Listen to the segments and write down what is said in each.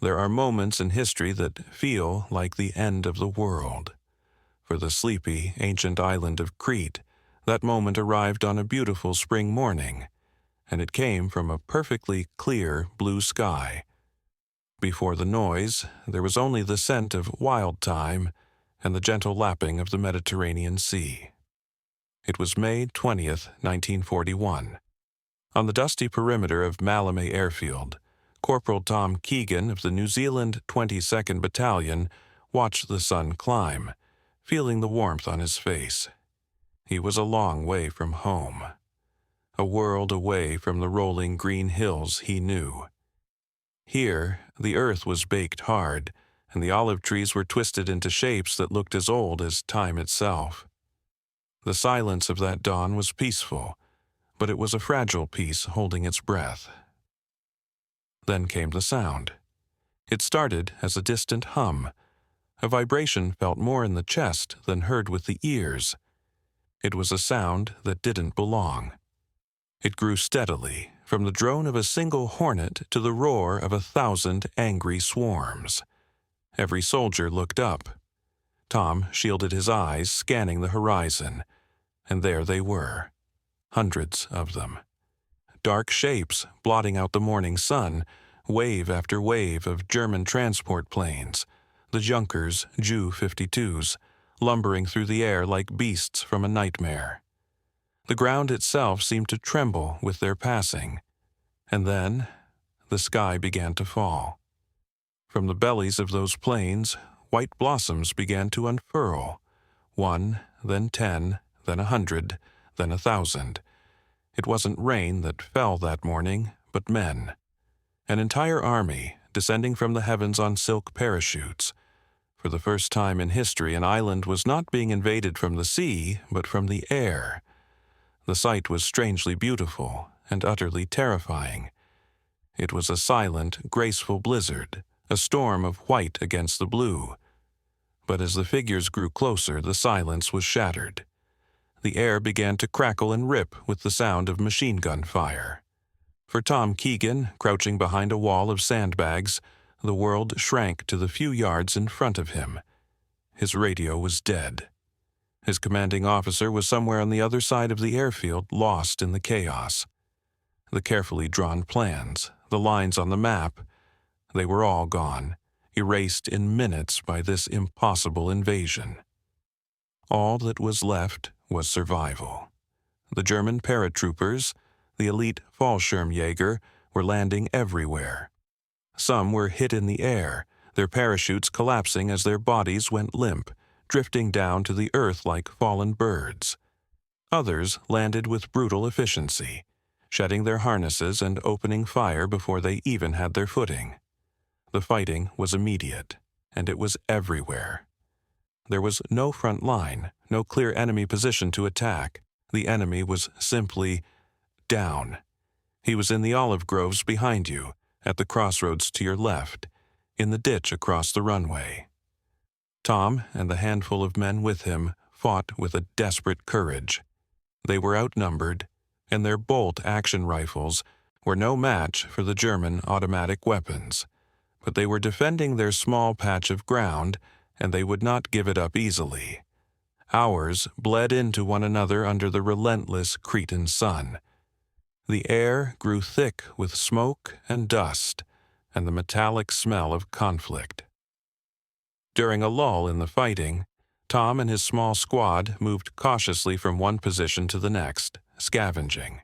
There are moments in history that feel like the end of the world. For the sleepy, ancient island of Crete, that moment arrived on a beautiful spring morning, and it came from a perfectly clear blue sky. Before the noise, there was only the scent of wild thyme and the gentle lapping of the Mediterranean Sea. It was May 20th, 1941. On the dusty perimeter of Maleme Airfield, Corporal Tom Keegan of the New Zealand 22nd Battalion watched the sun climb, feeling the warmth on his face. He was a long way from home, a world away from the rolling green hills he knew. Here, the earth was baked hard, and the olive trees were twisted into shapes that looked as old as time itself. The silence of that dawn was peaceful, but it was a fragile peace holding its breath. Then came the sound. It started as a distant hum, a vibration felt more in the chest than heard with the ears. It was a sound that didn't belong. It grew steadily, from the drone of a single hornet to the roar of 1,000 angry swarms. Every soldier looked up. Tom shielded his eyes, scanning the horizon, and there they were, hundreds of them. Dark shapes blotting out the morning sun, wave after wave of German transport planes, the Junkers Ju-52s, lumbering through the air like beasts from a nightmare. The ground itself seemed to tremble with their passing, and then the sky began to fall. From the bellies of those planes, white blossoms began to unfurl, 1, then 10, then 100, then 1,000. It wasn't rain that fell that morning, but men. An entire army descending from the heavens on silk parachutes. For the first time in history, an island was not being invaded from the sea, but from the air. The sight was strangely beautiful and utterly terrifying. It was a silent, graceful blizzard, a storm of white against the blue. But as the figures grew closer, the silence was shattered. The air began to crackle and rip with the sound of machine gun fire. For Tom Keegan, crouching behind a wall of sandbags, the world shrank to the few yards in front of him. His radio was dead. His commanding officer was somewhere on the other side of the airfield, lost in the chaos. The carefully drawn plans, the lines on the map, they were all gone, erased in minutes by this impossible invasion. All that was left was survival. The German paratroopers, the elite Fallschirmjäger, were landing everywhere. Some were hit in the air, their parachutes collapsing as their bodies went limp, drifting down to the earth like fallen birds. Others landed with brutal efficiency, shedding their harnesses and opening fire before they even had their footing. The fighting was immediate, and it was everywhere. There was no front line, no clear enemy position to attack. The enemy was simply down. He was in the olive groves behind you, at the crossroads to your left, in the ditch across the runway. Tom and the handful of men with him fought with a desperate courage. They were outnumbered, and their bolt-action rifles were no match for the German automatic weapons. But they were defending their small patch of ground, and they would not give it up easily. Hours bled into one another under the relentless Cretan sun. The air grew thick with smoke and dust, and the metallic smell of conflict. During a lull in the fighting, Tom and his small squad moved cautiously from one position to the next, scavenging.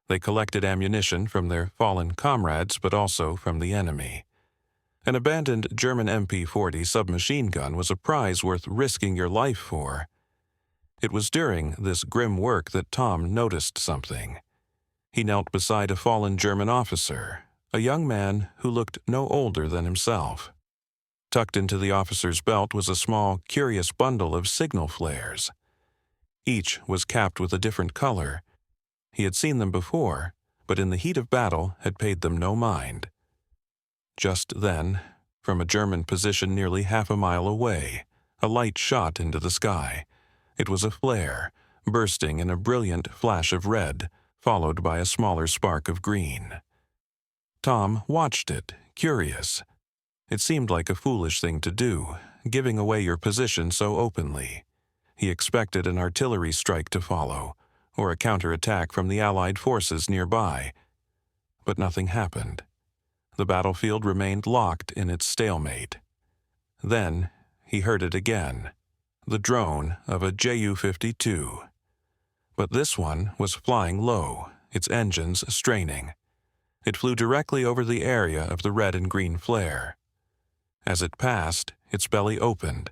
They collected ammunition from their fallen comrades, but also from the enemy. An abandoned German MP-40 submachine gun was a prize worth risking your life for. It was during this grim work that Tom noticed something. He knelt beside a fallen German officer, a young man who looked no older than himself. Tucked into the officer's belt was a small, curious bundle of signal flares. Each was capped with a different color. He had seen them before, but in the heat of battle had paid them no mind. Just then, from a German position nearly half a mile away, a light shot into the sky. It was a flare, bursting in a brilliant flash of red, followed by a smaller spark of green. Tom watched it, curious. It seemed like a foolish thing to do, giving away your position so openly. He expected an artillery strike to follow, or a counterattack from the Allied forces nearby. But nothing happened. The battlefield remained locked in its stalemate. Then he heard it again, the drone of a Ju-52. But this one was flying low, its engines straining. It flew directly over the area of the red and green flare. As it passed, its belly opened,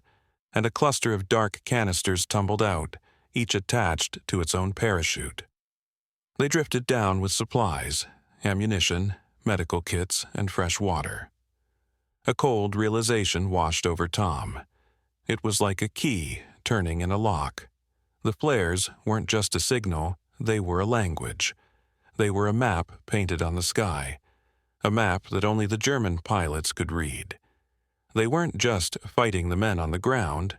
and a cluster of dark canisters tumbled out, each attached to its own parachute. They drifted down with supplies, ammunition, medical kits, and fresh water. A cold realization washed over Tom. It was like a key turning in a lock. The flares weren't just a signal, they were a language. They were a map painted on the sky, a map that only the German pilots could read. They weren't just fighting the men on the ground,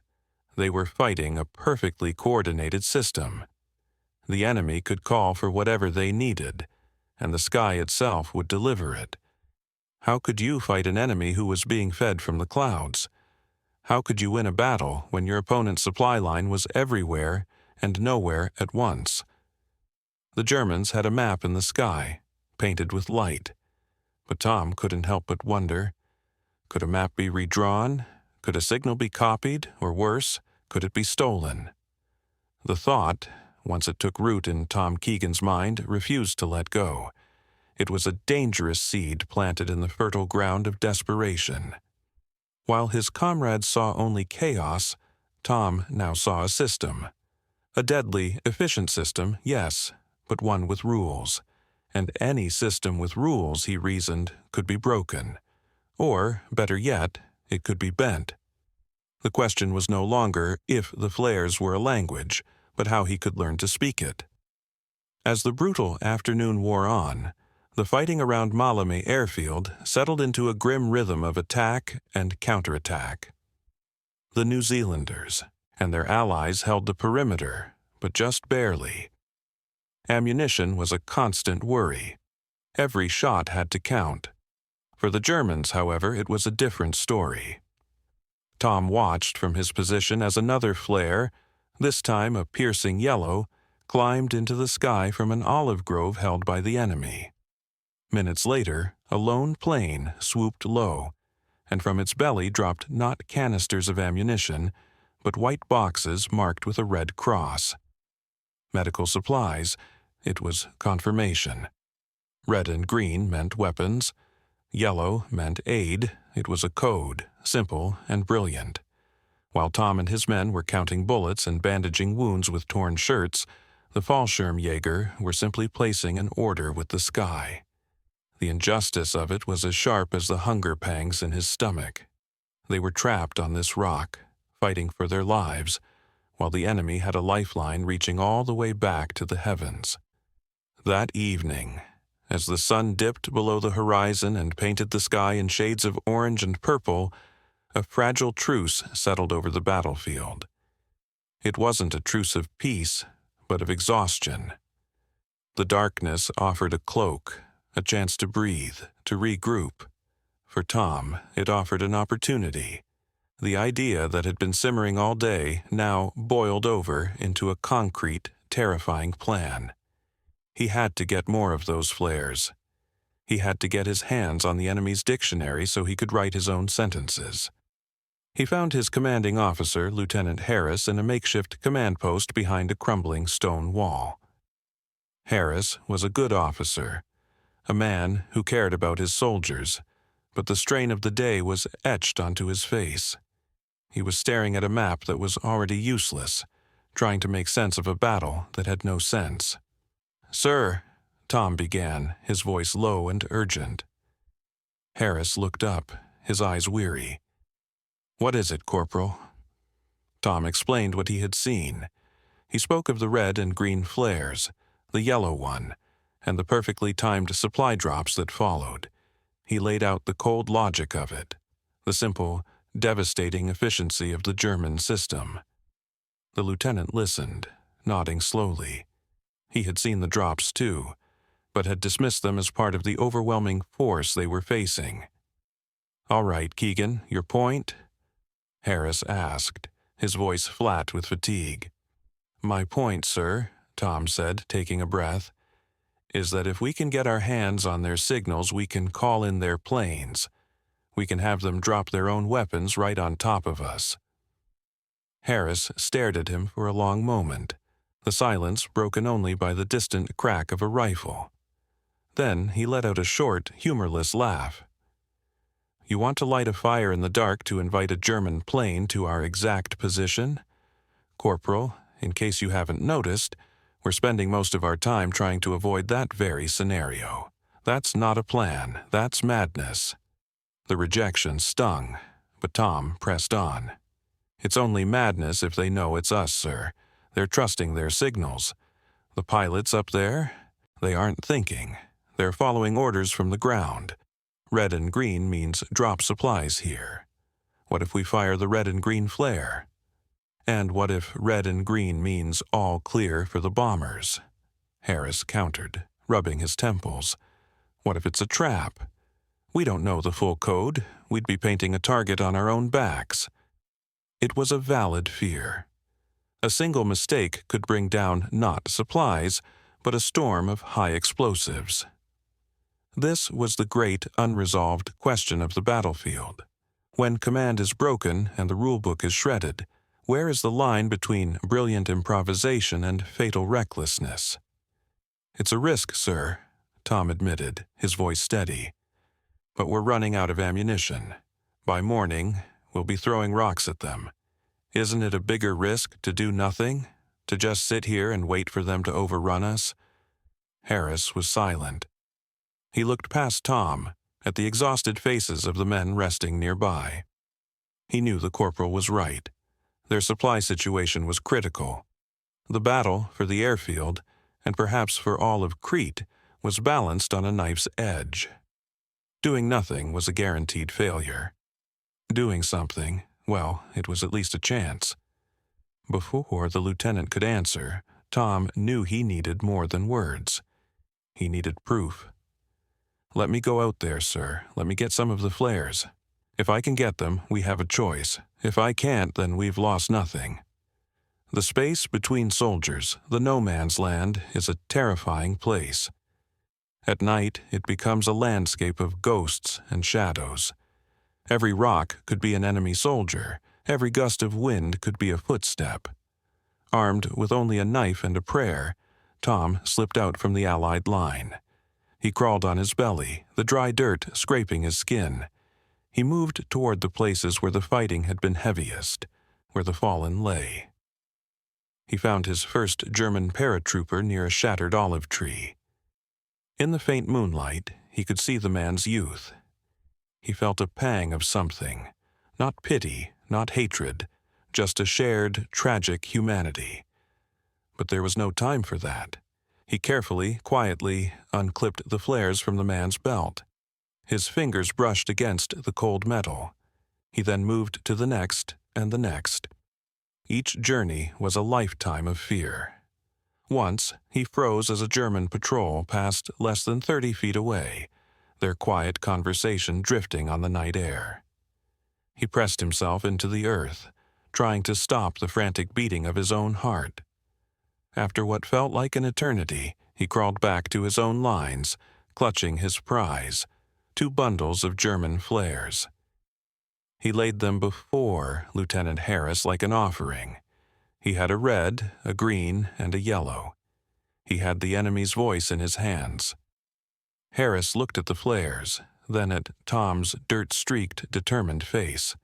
they were fighting a perfectly coordinated system. The enemy could call for whatever they needed, and the sky itself would deliver it. How could you fight an enemy who was being fed from the clouds? How could you win a battle when your opponent's supply line was everywhere and nowhere at once? The Germans had a map in the sky, painted with light. But Tom couldn't help but wonder, could a map be redrawn? Could a signal be copied, or worse, could it be stolen? The thought, once it took root in Tom Keegan's mind, refused to let go. It was a dangerous seed planted in the fertile ground of desperation. While his comrades saw only chaos, Tom now saw a system. A deadly, efficient system, yes, but one with rules. And any system with rules, he reasoned, could be broken. Or, better yet, it could be bent. The question was no longer if the flares were a language, but how he could learn to speak it. As the brutal afternoon wore on, the fighting around Maleme Airfield settled into a grim rhythm of attack and counterattack. The New Zealanders and their allies held the perimeter, but just barely. Ammunition was a constant worry. Every shot had to count. For the Germans, however, it was a different story. Tom watched from his position as another flare, this time a piercing yellow, climbed into the sky from an olive grove held by the enemy. Minutes later, a lone plane swooped low, and from its belly dropped not canisters of ammunition, but white boxes marked with a red cross. Medical supplies, it was confirmation. Red and green meant weapons. Yellow meant aid. It was a code, simple and brilliant. While Tom and his men were counting bullets and bandaging wounds with torn shirts, the Fallschirmjäger were simply placing an order with the sky. The injustice of it was as sharp as the hunger pangs in his stomach. They were trapped on this rock, fighting for their lives, while the enemy had a lifeline reaching all the way back to the heavens. That evening, as the sun dipped below the horizon and painted the sky in shades of orange and purple, a fragile truce settled over the battlefield. It wasn't a truce of peace, but of exhaustion. The darkness offered a cloak, a chance to breathe, to regroup. For Tom, it offered an opportunity. The idea that had been simmering all day now boiled over into a concrete, terrifying plan. He had to get more of those flares. He had to get his hands on the enemy's dictionary so he could write his own sentences. He found his commanding officer, Lieutenant Harris, in a makeshift command post behind a crumbling stone wall. Harris was a good officer, a man who cared about his soldiers, but the strain of the day was etched onto his face. He was staring at a map that was already useless, trying to make sense of a battle that had no sense. "Sir," Tom began, his voice low and urgent. Harris looked up, his eyes weary. "What is it, Corporal?" Tom explained what he had seen. He spoke of the red and green flares, the yellow one, and the perfectly timed supply drops that followed. He laid out the cold logic of it, the simple, devastating efficiency of the German system. The lieutenant listened, nodding slowly. He had seen the drops too, but had dismissed them as part of the overwhelming force they were facing. "All right, Keegan, your point?" Harris asked, his voice flat with fatigue. "My point, sir," Tom said, taking a breath, "is that if we can get our hands on their signals, we can call in their planes. We can have them drop their own weapons right on top of us." Harris stared at him for a long moment, the silence broken only by the distant crack of a rifle. Then he let out a short, humorless laugh. "You want to light a fire in the dark to invite a German plane to our exact position? Corporal, in case you haven't noticed, we're spending most of our time trying to avoid that very scenario. That's not a plan, that's madness." The rejection stung, but Tom pressed on. "It's only madness if they know it's us, sir. They're trusting their signals. The pilots up there, they aren't thinking. They're following orders from the ground. Red and green means drop supplies here. What if we fire the red and green flare? And what if red and green means all clear for the bombers?" Harris countered, rubbing his temples. "What if it's a trap? We don't know the full code. We'd be painting a target on our own backs." It was a valid fear. A single mistake could bring down not supplies, but a storm of high explosives. This was the great unresolved question of the battlefield. When command is broken and the rulebook is shredded, where is the line between brilliant improvisation and fatal recklessness? "It's a risk, sir," Tom admitted, his voice steady. "But we're running out of ammunition. By morning, we'll be throwing rocks at them. Isn't it a bigger risk to do nothing? To just sit here and wait for them to overrun us?" Harris was silent. He looked past Tom, at the exhausted faces of the men resting nearby. He knew the corporal was right. Their supply situation was critical. The battle for the airfield, and perhaps for all of Crete, was balanced on a knife's edge. Doing nothing was a guaranteed failure. Doing something, well, it was at least a chance. Before the lieutenant could answer, Tom knew he needed more than words. He needed proof. "Let me go out there, sir. Let me get some of the flares. If I can get them, we have a choice. If I can't, then we've lost nothing." The space between soldiers, the no man's land, is a terrifying place. At night, it becomes a landscape of ghosts and shadows. Every rock could be an enemy soldier. Every gust of wind could be a footstep. Armed with only a knife and a prayer, Tom slipped out from the Allied line. He crawled on his belly, the dry dirt scraping his skin. He moved toward the places where the fighting had been heaviest, where the fallen lay. He found his first German paratrooper near a shattered olive tree. In the faint moonlight, he could see the man's youth. He felt a pang of something, not pity, not hatred, just a shared, tragic humanity. But there was no time for that. He carefully, quietly unclipped the flares from the man's belt. His fingers brushed against the cold metal. He then moved to the next and the next. Each journey was a lifetime of fear. Once, he froze as a German patrol passed less than 30 feet away, their quiet conversation drifting on the night air. He pressed himself into the earth, trying to stop the frantic beating of his own heart. After what felt like an eternity, he crawled back to his own lines, clutching his prize, 2 bundles of German flares. He laid them before Lieutenant Harris like an offering. He had a red, a green, and a yellow. He had the enemy's voice in his hands. Harris looked at the flares, then at Tom's dirt-streaked, determined face.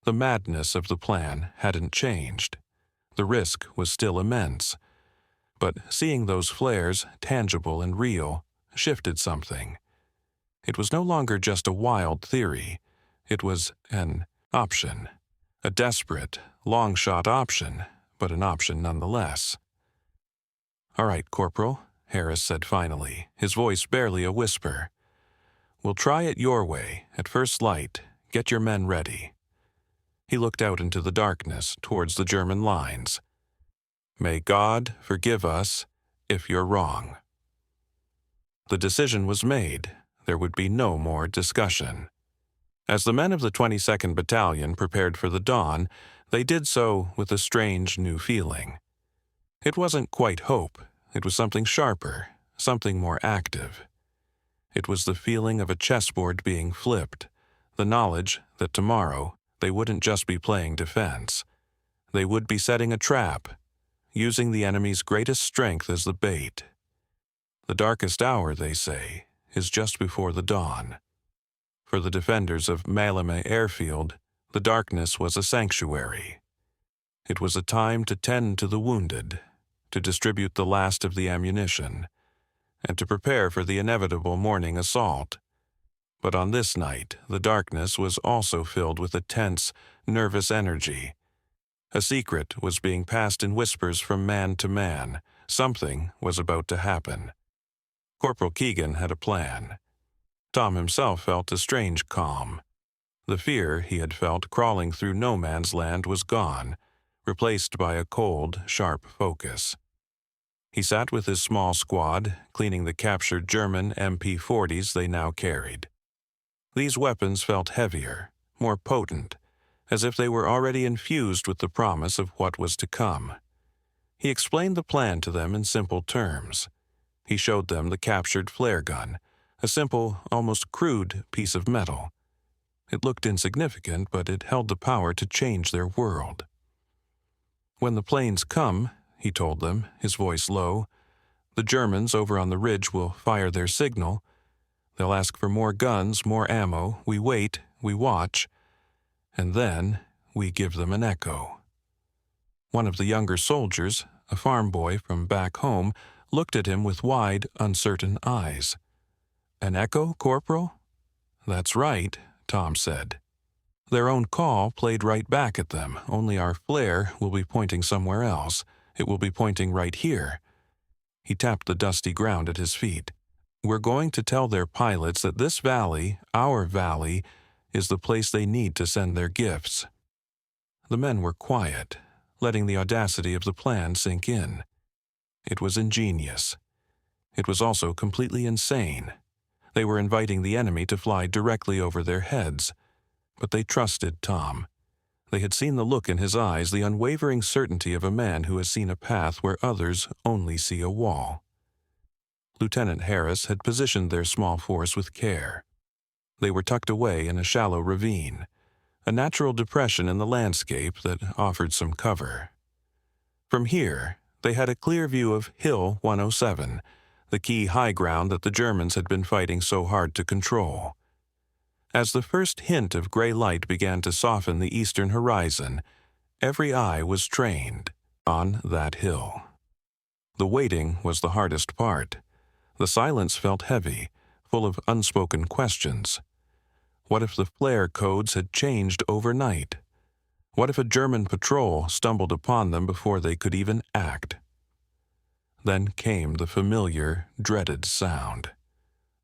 The madness of the plan hadn't changed. The risk was still immense. But seeing those flares, tangible and real, shifted something. It was no longer just a wild theory. It was an option. A desperate, long-shot option, but an option nonetheless. "All right, Corporal," Harris said finally, his voice barely a whisper. "We'll try it your way, at first light. Get your men ready." He looked out into the darkness towards the German lines. "May God forgive us if you're wrong." The decision was made. There would be no more discussion. As the men of the 22nd Battalion prepared for the dawn, they did so with a strange new feeling. It wasn't quite hope, it was something sharper, something more active. It was the feeling of a chessboard being flipped, the knowledge that tomorrow they wouldn't just be playing defense. They would be setting a trap, using the enemy's greatest strength as the bait. The darkest hour, they say, is just before the dawn. For the defenders of Maleme Airfield, the darkness was a sanctuary. It was a time to tend to the wounded, to distribute the last of the ammunition, and to prepare for the inevitable morning assault. But on this night, the darkness was also filled with a tense, nervous energy. A secret was being passed in whispers from man to man. Something was about to happen. Corporal Keegan had a plan. Tom himself felt a strange calm. The fear he had felt crawling through no man's land was gone, replaced by a cold, sharp focus. He sat with his small squad, cleaning the captured German MP-40s they now carried. These weapons felt heavier, more potent, as if they were already infused with the promise of what was to come. He explained the plan to them in simple terms. He showed them the captured flare gun, a simple, almost crude piece of metal. It looked insignificant, but it held the power to change their world. "When the planes come," he told them, his voice low, "the Germans over on the ridge will fire their signal. They'll ask for more guns, more ammo. We wait, we watch, and then we give them an echo." One of the younger soldiers, a farm boy from back home, looked at him with wide, uncertain eyes. "An echo, Corporal?" "That's right," Tom said. "Their own call played right back at them, only our flare will be pointing somewhere else. It will be pointing right here." He tapped the dusty ground at his feet. "We're going to tell their pilots that this valley, our valley, is the place they need to send their gifts." The men were quiet, letting the audacity of the plan sink in. It was ingenious. It was also completely insane. They were inviting the enemy to fly directly over their heads. But they trusted Tom. They had seen the look in his eyes, the unwavering certainty of a man who has seen a path where others only see a wall. Lieutenant Harris had positioned their small force with care. They were tucked away in a shallow ravine, a natural depression in the landscape that offered some cover. From here, they had a clear view of Hill 107, the key high ground that the Germans had been fighting so hard to control. As the first hint of gray light began to soften the eastern horizon, every eye was trained on that hill. The waiting was the hardest part. The silence felt heavy, full of unspoken questions. What if the flare codes had changed overnight? What if a German patrol stumbled upon them before they could even act? Then came the familiar, dreaded sound.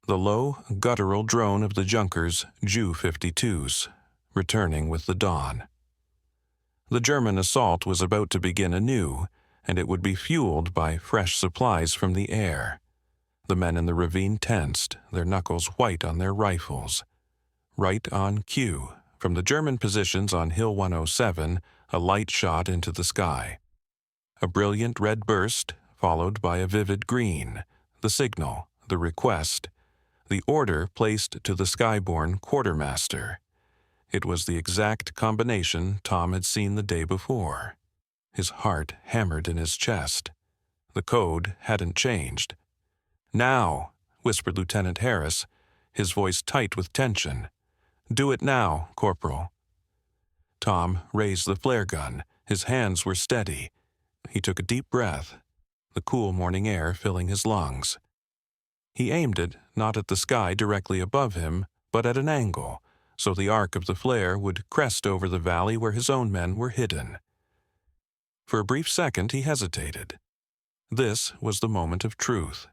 The low, guttural drone of the Junkers Ju-52s, returning with the dawn. The German assault was about to begin anew, and it would be fueled by fresh supplies from the air. The men in the ravine tensed, their knuckles white on their rifles. Right on cue, from the German positions on Hill 107, a light shot into the sky. A brilliant red burst, followed by a vivid green, the signal, the request, the order placed to the skyborne quartermaster. It was the exact combination Tom had seen the day before. His heart hammered in his chest. The code hadn't changed. "Now," whispered Lieutenant Harris, his voice tight with tension. "Do it now, Corporal." Tom raised the flare gun. His hands were steady. He took a deep breath, the cool morning air filling his lungs. He aimed it not at the sky directly above him, but at an angle, so the arc of the flare would crest over the valley where his own men were hidden. For a brief second he hesitated. This was the moment of truth.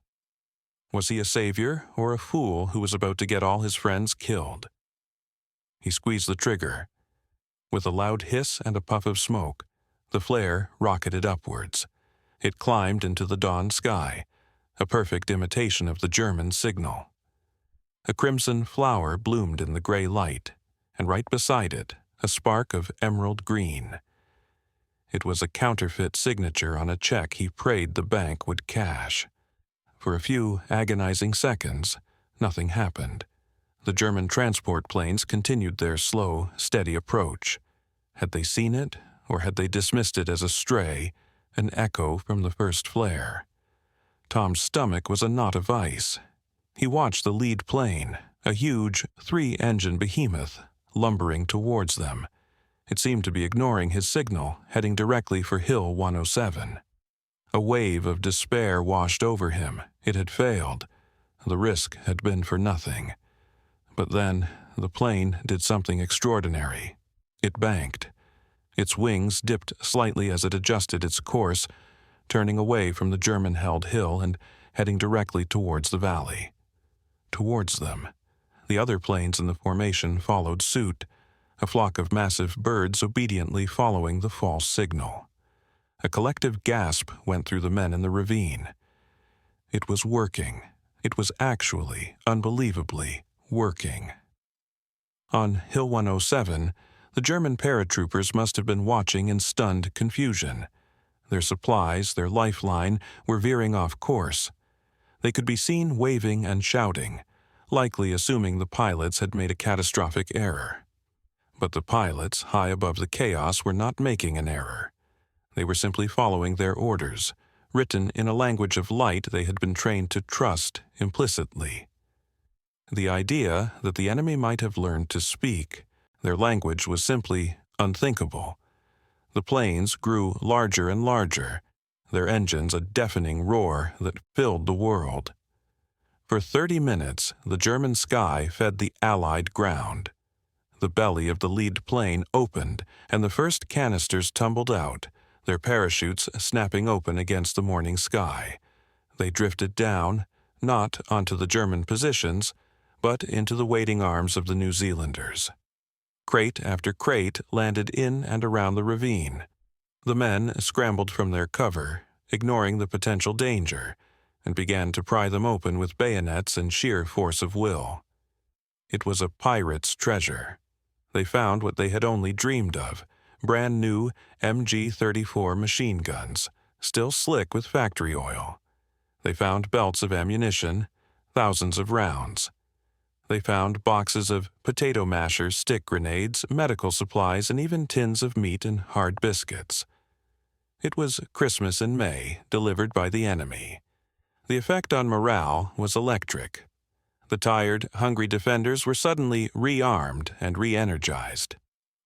Was he a savior or a fool who was about to get all his friends killed? He squeezed the trigger. With a loud hiss and a puff of smoke, the flare rocketed upwards. It climbed into the dawn sky, a perfect imitation of the German signal. A crimson flower bloomed in the gray light. and right beside it, a spark of emerald green. It was a counterfeit signature on a check he prayed the bank would cash. For a few agonizing seconds, nothing happened. The German transport planes continued their slow, steady approach. Had they seen it, or had they dismissed it as a stray, an echo from the first flare? Tom's stomach was a knot of ice. He watched the lead plane, a huge, 3-engine behemoth, lumbering towards them. It seemed to be ignoring his signal, heading directly for Hill 107. A wave of despair washed over him. It had failed. The risk had been for nothing. But then, the plane did something extraordinary. It banked. Its wings dipped slightly as it adjusted its course, turning away from the German-held hill and heading directly towards the valley. Towards them. The other planes in the formation followed suit, a flock of massive birds obediently following the false signal. A collective gasp went through the men in the ravine. It was working. It was actually, unbelievably, working. On Hill 107, the German paratroopers must have been watching in stunned confusion. Their supplies, their lifeline, were veering off course. They could be seen waving and shouting, likely assuming the pilots had made a catastrophic error. But the pilots, high above the chaos, were not making an error. They were simply following their orders, written in a language of light they had been trained to trust implicitly. The idea that the enemy might have learned to speak their language was simply unthinkable. The planes grew larger and larger, their engines a deafening roar that filled the world. For 30 minutes, the German sky fed the Allied ground. The belly of the lead plane opened, and the first canisters tumbled out, their parachutes snapping open against the morning sky. They drifted down, not onto the German positions, but into the waiting arms of the New Zealanders. Crate after crate landed in and around the ravine. The men scrambled from their cover, ignoring the potential danger, and began to pry them open with bayonets and sheer force of will. It was a pirate's treasure. They found what they had only dreamed of, brand new MG-34 machine guns, still slick with factory oil. They found belts of ammunition, thousands of rounds. They found boxes of potato mashers, stick grenades, medical supplies, and even tins of meat and hard biscuits. It was Christmas in May, delivered by the enemy. The effect on morale was electric. The tired, hungry defenders were suddenly rearmed and re-energized.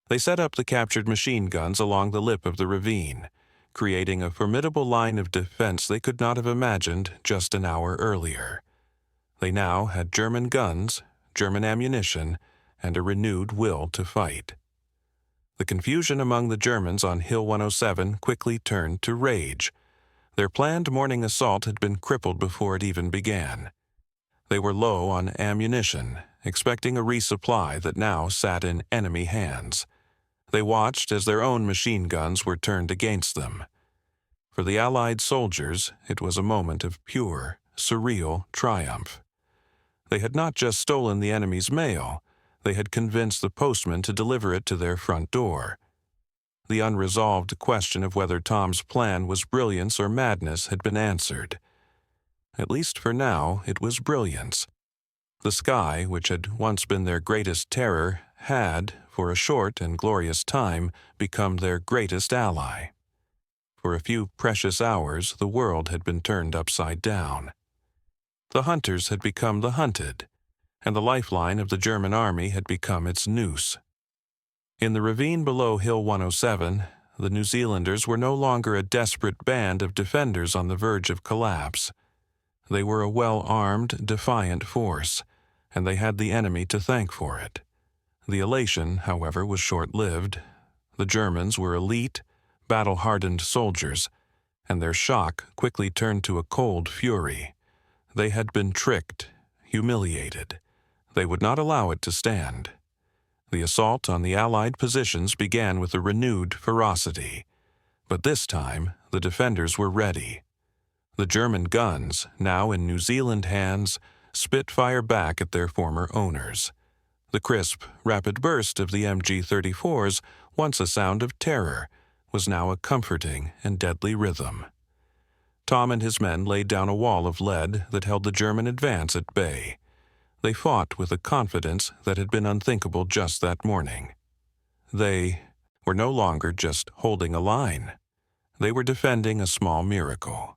They set up the captured machine guns along the lip of the ravine, creating a formidable line of defense they could not have imagined just an hour earlier. They now had German guns, German ammunition, and a renewed will to fight. The confusion among the Germans on Hill 107 quickly turned to rage. Their planned morning assault had been crippled before it even began. They were low on ammunition, expecting a resupply that now sat in enemy hands. They watched as their own machine guns were turned against them. For the Allied soldiers, it was a moment of pure, surreal triumph. They had not just stolen the enemy's mail, they had convinced the postman to deliver it to their front door. The unresolved question of whether Tom's plan was brilliance or madness had been answered. At least for now, it was brilliance. The sky, which had once been their greatest terror, had, for a short and glorious time, become their greatest ally. For a few precious hours, the world had been turned upside down. The hunters had become the hunted, and the lifeline of the German army had become its noose. In the ravine below Hill 107, the New Zealanders were no longer a desperate band of defenders on the verge of collapse. They were a well-armed, defiant force, and they had the enemy to thank for it. The elation, however, was short-lived. The Germans were elite, battle-hardened soldiers, and their shock quickly turned to a cold fury. They had been tricked, humiliated. They would not allow it to stand. The assault on the Allied positions began with a renewed ferocity. But this time, the defenders were ready. The German guns, now in New Zealand hands, spit fire back at their former owners. The crisp, rapid burst of the MG-34s, once a sound of terror, was now a comforting and deadly rhythm. Tom and his men laid down a wall of lead that held the German advance at bay. They fought with a confidence that had been unthinkable just that morning. They were no longer just holding a line. They were defending a small miracle.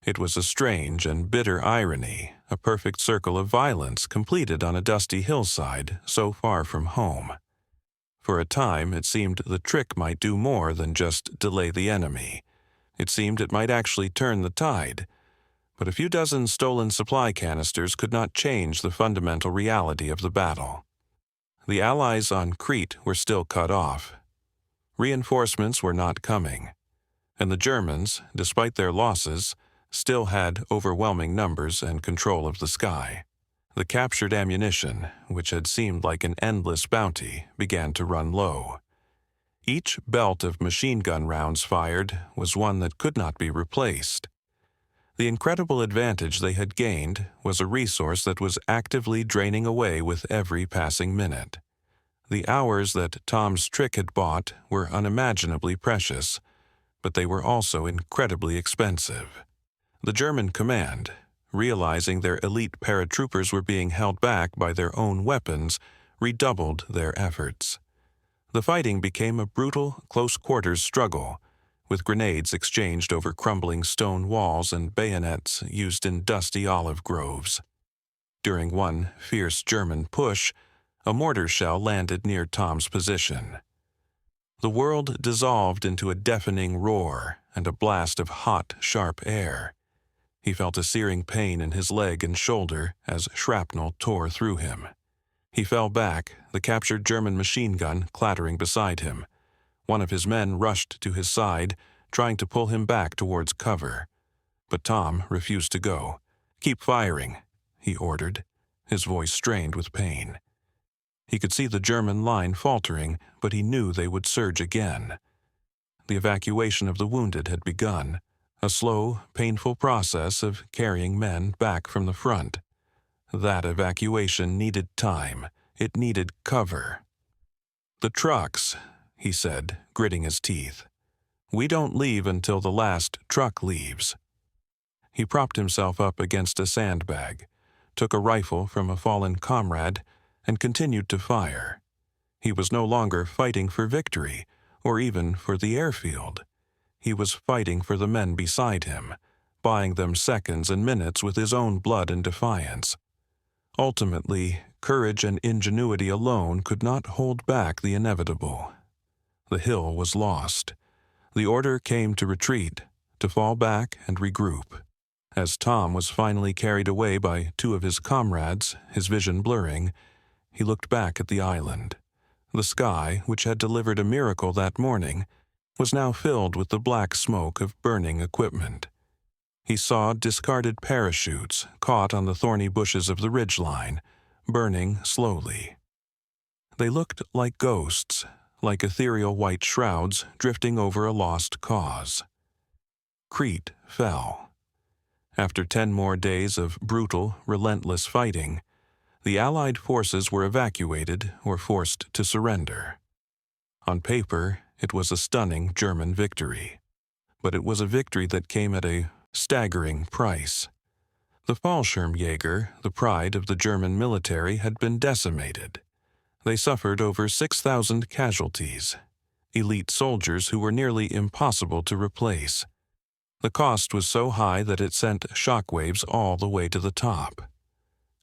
It was a strange and bitter irony, a perfect circle of violence completed on a dusty hillside so far from home. For a time, it seemed the trick might do more than just delay the enemy. It seemed it might actually turn the tide. But a few dozen stolen supply canisters could not change the fundamental reality of the battle. The Allies on Crete were still cut off. Reinforcements were not coming. And the Germans, despite their losses, still had overwhelming numbers and control of the sky. The captured ammunition, which had seemed like an endless bounty, began to run low. Each belt of machine gun rounds fired was one that could not be replaced. The incredible advantage they had gained was a resource that was actively draining away with every passing minute. The hours that Tom's trick had bought were unimaginably precious, but they were also incredibly expensive. The German command, realizing their elite paratroopers were being held back by their own weapons, redoubled their efforts. The fighting became a brutal, close-quarters struggle, with grenades exchanged over crumbling stone walls and bayonets used in dusty olive groves. During one fierce German push, a mortar shell landed near Tom's position. The world dissolved into a deafening roar and a blast of hot, sharp air. He felt a searing pain in his leg and shoulder as shrapnel tore through him. He fell back, the captured German machine gun clattering beside him. One of his men rushed to his side, trying to pull him back towards cover. But Tom refused to go. "Keep firing," he ordered, his voice strained with pain. He could see the German line faltering, but he knew they would surge again. The evacuation of the wounded had begun, a slow, painful process of carrying men back from the front. That evacuation needed time. It needed cover. "The trucks," he said, gritting his teeth. "We don't leave until the last truck leaves." He propped himself up against a sandbag, took a rifle from a fallen comrade, and continued to fire. He was no longer fighting for victory, or even for the airfield. He was fighting for the men beside him, buying them seconds and minutes with his own blood and defiance. Ultimately, courage and ingenuity alone could not hold back the inevitable. The hill was lost. The order came to retreat, to fall back and regroup. As Tom was finally carried away by two of his comrades, his vision blurring, he looked back at the island. The sky, which had delivered a miracle that morning, was now filled with the black smoke of burning equipment. He saw discarded parachutes caught on the thorny bushes of the ridgeline, burning slowly. They looked like ghosts, like ethereal white shrouds drifting over a lost cause. Crete fell. After 10 more days of brutal, relentless fighting, the Allied forces were evacuated or forced to surrender. On paper, it was a stunning German victory, but it was a victory that came at a staggering price. The Fallschirmjäger, the pride of the German military, had been decimated. They suffered over 6,000 casualties, elite soldiers who were nearly impossible to replace. The cost was so high that it sent shockwaves all the way to the top.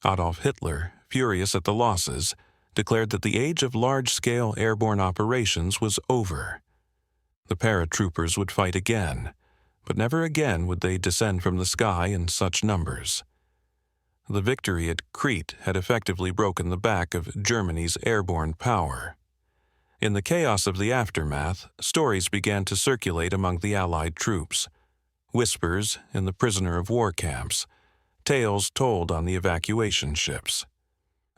Adolf Hitler, furious at the losses, declared that the age of large-scale airborne operations was over. The paratroopers would fight again, but never again would they descend from the sky in such numbers. The victory at Crete had effectively broken the back of Germany's airborne power. In the chaos of the aftermath, stories began to circulate among the Allied troops. Whispers in the prisoner-of-war camps, tales told on the evacuation ships.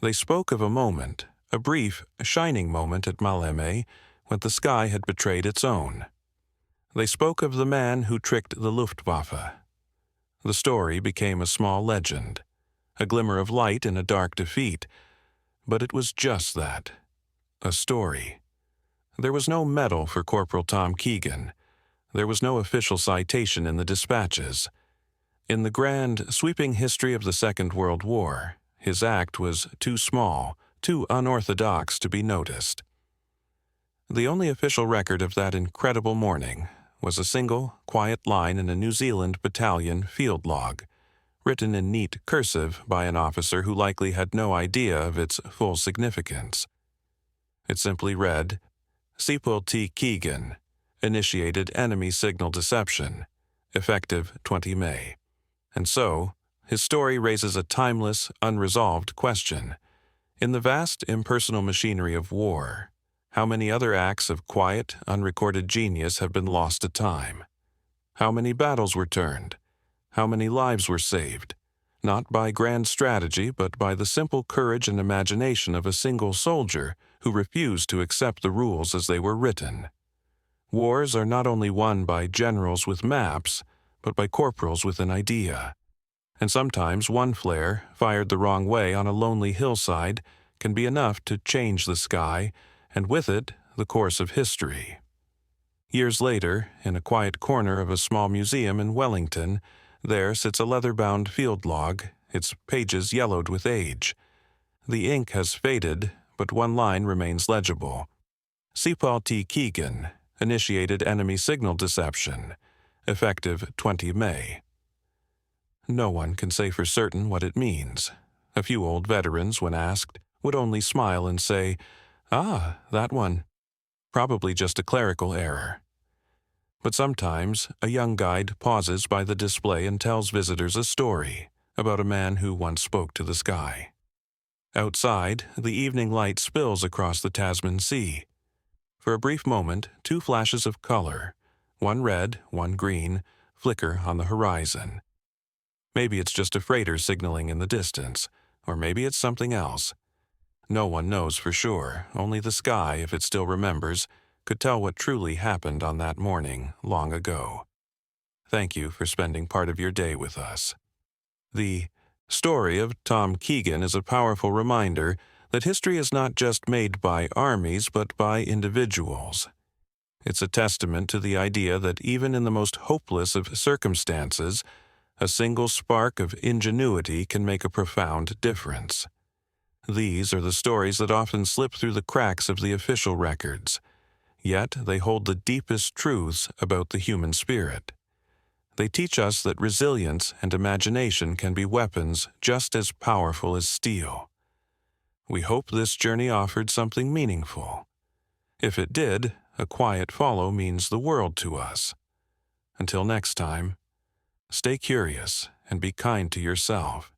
They spoke of a moment, a brief, shining moment at Maleme, when the sky had betrayed its own. They spoke of the man who tricked the Luftwaffe. The story became a small legend, a glimmer of light in a dark defeat, But it was just that, a story. There was no medal for Corporal Tom Keegan. There was no official citation in the dispatches. In the grand, sweeping history of the Second World War, his act was too small, too unorthodox to be noticed. The only official record of that incredible morning was a single, quiet line in a New Zealand battalion field log, written in neat cursive by an officer who likely had no idea of its full significance. It simply read, "Sepul T. Keegan, initiated enemy signal deception, effective 20 May. And so, his story raises a timeless, unresolved question. In the vast impersonal machinery of war, how many other acts of quiet, unrecorded genius have been lost to time? How many battles were turned? How many lives were saved? Not by grand strategy, but by the simple courage and imagination of a single soldier who refused to accept the rules as they were written. Wars are not only won by generals with maps, but by corporals with an idea. And sometimes one flare, fired the wrong way on a lonely hillside, can be enough to change the sky, and with it, the course of history." Years later, in a quiet corner of a small museum in Wellington, there sits a leather-bound field log, its pages yellowed with age. The ink has faded, but one line remains legible. "Sepul T. Keegan, initiated enemy signal deception, effective 20 May. No one can say for certain what it means. A few old veterans, when asked, would only smile and say, "Ah, that one. Probably just a clerical error." But sometimes a young guide pauses by the display and tells visitors a story about a man who once spoke to the sky. Outside, the evening light spills across the Tasman Sea. For a brief moment, two flashes of color, one red, one green, flicker on the horizon. Maybe it's just a freighter signaling in the distance, or maybe it's something else. No one knows for sure. Only the sky, if it still remembers, could tell what truly happened on that morning long ago. Thank you for spending part of your day with us. The story of Tom Keegan is a powerful reminder that history is not just made by armies but by individuals. It's a testament to the idea that even in the most hopeless of circumstances, a single spark of ingenuity can make a profound difference. These are the stories that often slip through the cracks of the official records, yet they hold the deepest truths about the human spirit. They teach us that resilience and imagination can be weapons just as powerful as steel. We hope this journey offered something meaningful. If it did, a quiet follow means the world to us. Until next time, stay curious and be kind to yourself.